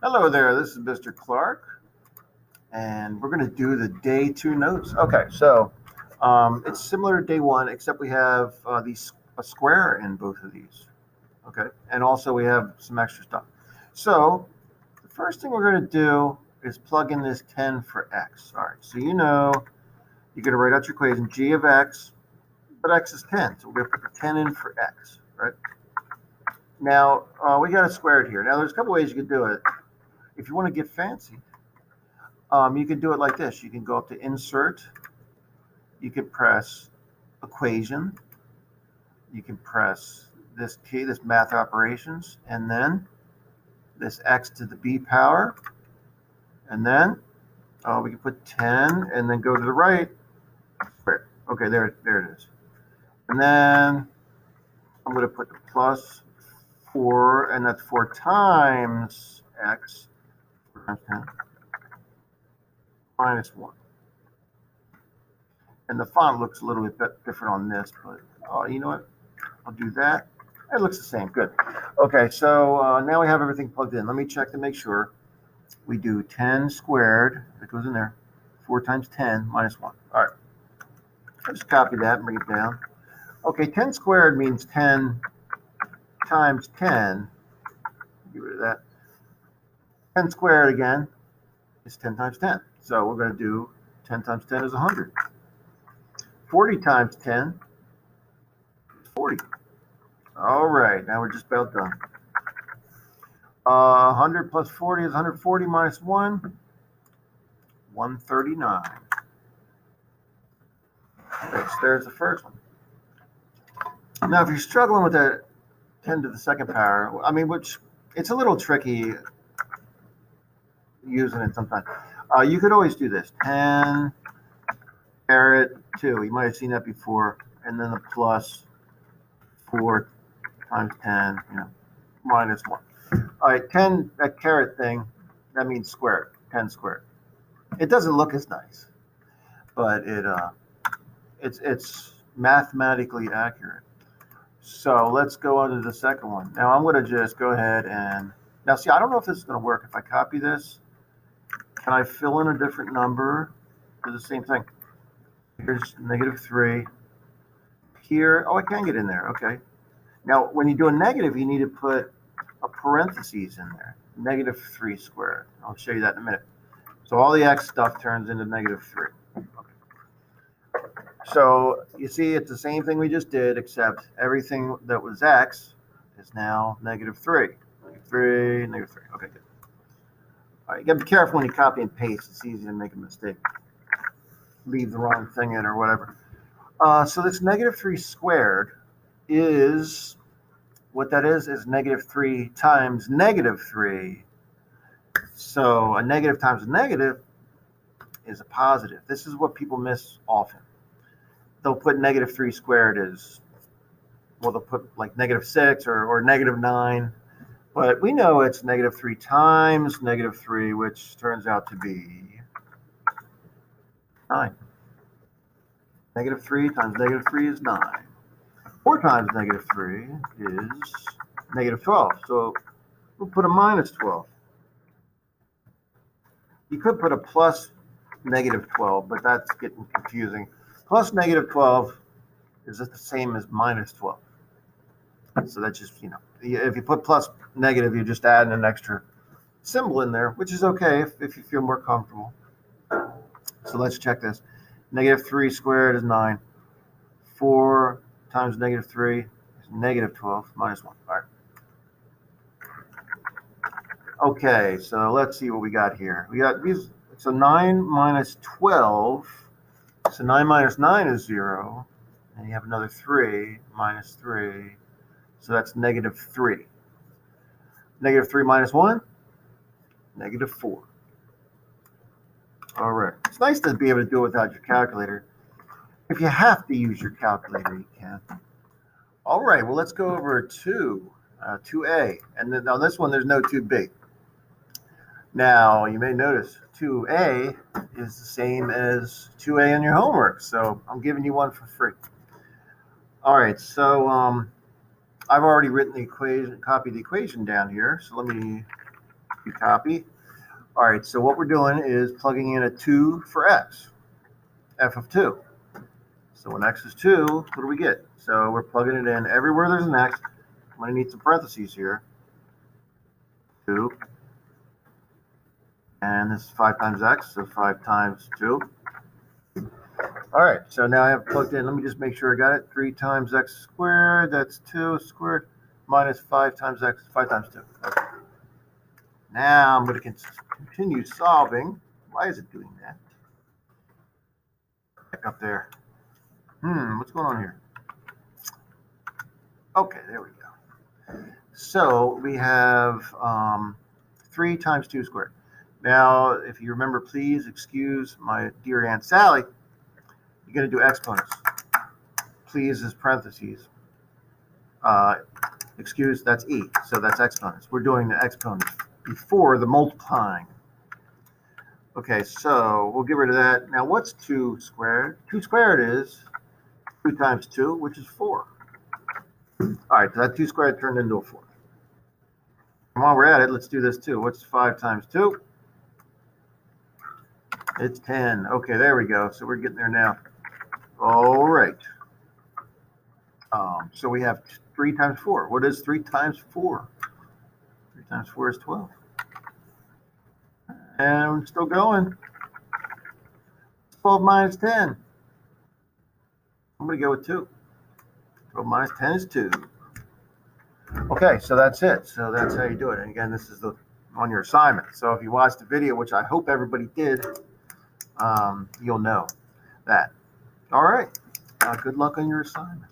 Hello there, this is Mr. Clark, and we're going to do the day two notes. Okay, so it's similar to day one, except we have a square in both of these. Okay, and also we have some extra stuff. So the first thing we're going to do is plug in this 10 for x. All right, so you're going to write out your equation g of x, but x is 10, so we're going to put the 10 in for x, right? Now, we got to square it here. Now, there's a couple ways you could do it. If you want to get fancy, you can do it like this. You can go up to insert. You can press equation. You can press this key, this math operations, and then this x to the b power. And then we can put 10 and then go to the right. Okay, there it is. And then I'm going to put the plus 4, and that's 4 times x, 4 times 10, minus 1. And the font looks a little bit different on this, but you know what? I'll do that. It looks the same. Good. Okay, so now we have everything plugged in. Let me check to make sure. We do 10 squared. That goes in there. 4 times 10 minus 1. All right. I'll just copy that and bring it down. Okay, 10 squared means 10 times 10. Get rid of that. 10 squared again is 10 times 10. So we're going to do 10 times 10 is 100. 40 times 10 is 40. All right, now we're just about done. 100 plus 40 is 140 minus 1, 139. Okay, so there's the first one. Now, if you're struggling with that 10 to the second power, which it's a little tricky using it sometimes. You could always do this. 10 caret 2. You might have seen that before. And then the plus 4 times 10, minus 1. All right, 10, that caret thing, that means squared, 10 squared. It doesn't look as nice, but it's mathematically accurate. So let's go on to the second one. Now I'm going to just go ahead and, now see, I don't know if this is going to work. If I copy this, can I fill in a different number for the same thing? Here's negative 3. Here, I can get in there, okay. Now, when you do a negative, you need to put a parentheses in there, negative 3 squared. I'll show you that in a minute. So all the x stuff turns into negative 3. Okay. So you see, it's the same thing we just did, except everything that was x is now negative 3. Negative 3, negative 3. Okay, good. All right, you got to be careful when you copy and paste. It's easy to make a mistake. Leave the wrong thing in or whatever. So this negative 3 squared is, what that is negative 3 times negative 3. So a negative times a negative is a positive. This is what people miss often. They'll put negative 3 squared as, well, they'll put like negative 6 or negative 9. But we know it's negative 3 times negative 3, which turns out to be 9. Negative 3 times negative 3 is 9. 4 times negative 3 is negative 12. So we'll put a minus 12. You could put a plus negative 12, but that's getting confusing. Plus negative 12 is the same as minus 12. So that's just, if you put plus negative, you're just adding an extra symbol in there, which is okay if you feel more comfortable. So let's check this. Negative 3 squared is 9. 4 times negative 3 is negative 12 minus 1. All right. Okay, so let's see what we got here. We got these. So 9 minus 12. So 9 minus 9 is 0. And you have another 3 minus 3. So that's negative 3. Negative 3 minus 1? Negative 4. All right. It's nice to be able to do it without your calculator. If you have to use your calculator, you can. All right. Well, let's go over to 2A. And then on this one, there's no 2B. Now, you may notice 2A is the same as 2A in your homework. So I'm giving you one for free. All right. So I've already written the equation, copied the equation down here. So let me You copy. All right, so what we're doing is plugging in a 2 for x, f of 2. So when x is 2, what do we get? So we're plugging it in everywhere there's an x. I'm going to need some parentheses here. 2. And this is 5 times x, so 5 times 2. All right, so now I have plugged in. Let me just make sure I got it. 3 times x squared, that's 2 squared, minus 5 times x, 5 times 2. Okay. Now I'm going to continue solving. Why is it doing that? Back up there. What's going on here? Okay, there we go. So we have 3 times 2 squared. Now, if you remember, please excuse my dear Aunt Sally. You're going to do exponents. Please is parentheses. Excuse, that's e. So that's exponents. We're doing the exponents before the multiplying. Okay, so we'll get rid of that. Now, what's 2 squared? 2 squared is 2 times 2, which is 4. All right, so that 2 squared turned into a 4. And while we're at it, let's do this too. What's 5 times 2? It's 10. Okay, there we go. So we're getting there now. All right. So we have 3 times 4. What is 3 times 4? 3 times 4 is 12. And we're still going. 12 minus 10. I'm going to go with 2. 12 minus 10 is 2. Okay, so that's it. So that's how you do it. And again, this is on your assignment. So if you watched the video, which I hope everybody did, you'll know that. All right. Good luck on your assignment.